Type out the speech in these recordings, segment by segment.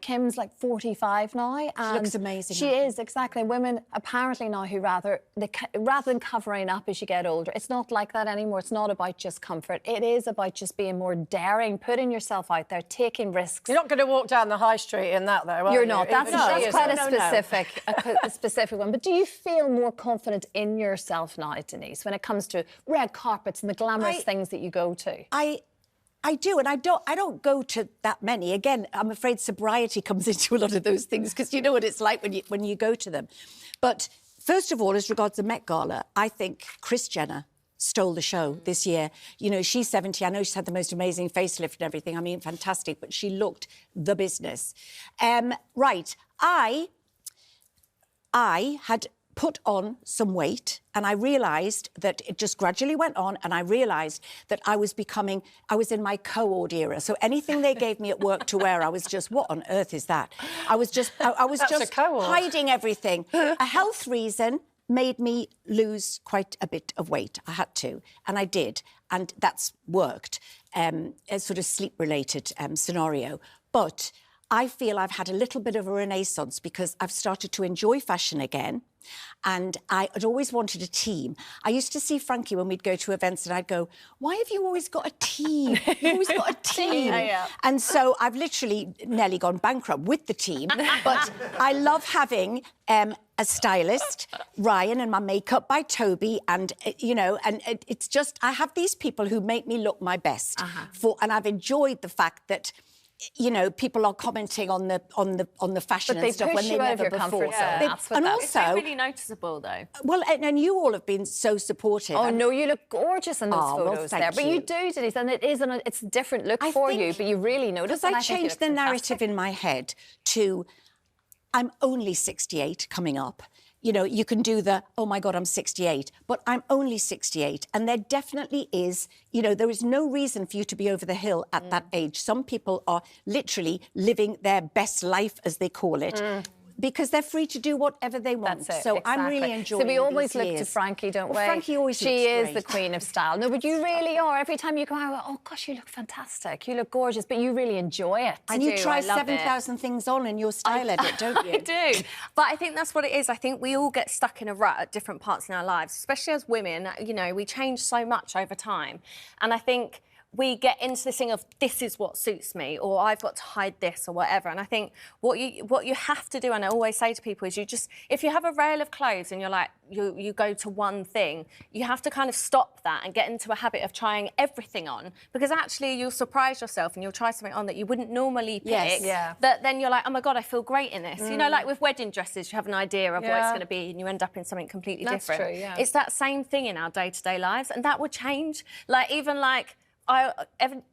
Kim's like 45 now. And she looks amazing. She is, exactly. Women apparently now who rather than covering up as you get older, it's not like that anymore. It's not about just comfort. It is about just being more daring, putting yourself out there, taking risks. You're not going to walk down the high street in that, though, are You're you? not. That's quite a No. specific one. But do you feel more confident in yourself now, Denise, when it comes to red carpets and the glamorous things that you go to? I do, and I don't go to that many. Again, I'm afraid sobriety comes into a lot of those things because you know what it's like when you go to them. But first of all, as regards the Met Gala, I think Kris Jenner stole the show this year. You know, she's 70. I know she's had the most amazing facelift and everything. I mean, fantastic, but she looked the business. Right, I had put on some weight and I realised that it just gradually went on and I realised that I was in my co-ord era. So anything they gave me at work to wear, I was just, what on earth is that? I was just hiding everything. A health reason made me lose quite a bit of weight. I had to, and I did, and that's worked, a sort of sleep-related scenario. But I feel I've had a little bit of a renaissance because I've started to enjoy fashion again. And I had always wanted a team. I used to see Frankie when we'd go to events and I'd go, why have you always got a team? You've always got a team. Yeah. And so I've literally nearly gone bankrupt with the team. But I love having a stylist, Ryan, and my makeup by Toby. And, you know, and it's just, I have these people who make me look my best. And I've enjoyed the fact that, you know, people are commenting on the fashion and stuff when they never before. And also, it's really noticeable though. Well, and you all have been so supportive. Oh no, you look gorgeous in those photos there. But you do, Denise, and it's a different look for you. But you really notice. Because I changed the narrative in my head to, I'm only 68 coming up. You know, you can do the, oh, my God, I'm 68, but I'm only 68. And there definitely is, you know, there is no reason for you to be over the hill at that age. Some people are literally living their best life, as they call it, because they're free to do whatever they want. That's it, so exactly. I'm really enjoying So we always these look years. to Frankie, don't we? Frankie always looks She is great. the queen of style. No, but you really are. Every time you go out, oh, gosh, you look fantastic. You look gorgeous, but you really enjoy it. And you try 7,000 things on in your style edit, don't you? I do. But I think that's what it is. I think we all get stuck in a rut at different parts in our lives, especially as women. You know, we change so much over time. And I think we get into this thing of this is what suits me, or I've got to hide this or whatever. And I think what you have to do, and I always say to people, is you just, if you have a rail of clothes and you're like, you go to one thing, you have to kind of stop that and get into a habit of trying everything on, because actually you'll surprise yourself and you'll try something on that you wouldn't normally pick. That then you're like, oh my God, I feel great in this. You know, like with wedding dresses, you have an idea of what it's going to be and you end up in something completely different. True, yeah. It's that same thing in our day-to-day lives, and that would change. Like, even like,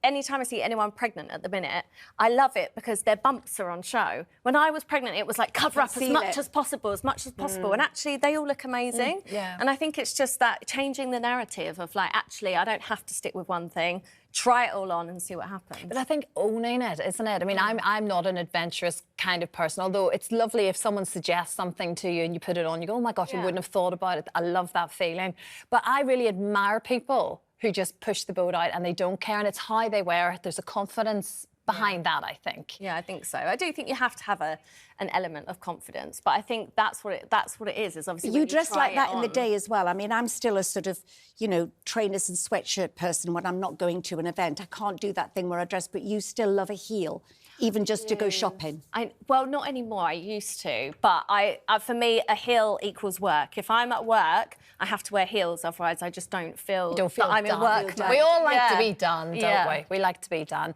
anytime I see anyone pregnant at the minute, I love it because their bumps are on show. When I was pregnant, it was like cover up as much as possible, and actually they all look amazing. And I think it's just that changing the narrative of like, actually, I don't have to stick with one thing. Try it all on and see what happens. But I think owning it, isn't it? I mean, I'm not an adventurous kind of person, although it's lovely if someone suggests something to you and you put it on, you go, oh my gosh, I wouldn't have thought about it. I love that feeling. But I really admire people who just push the boat out and they don't care, and it's how they wear it. There's a confidence behind that, I think. Yeah, I think so. I do think you have to have an element of confidence, but I think that's what it is obviously you dress like that in the day as well. I mean, I'm still a sort of, you know, trainers and sweatshirt person when I'm not going to an event. I can't do that thing where I dress, but you still love a heel, even just to go shopping. Well, not anymore. I used to, but for me, a heel equals work. If I'm at work, I have to wear heels, otherwise I just don't feel that I'm in work. We all like to be done, don't we? We like to be done.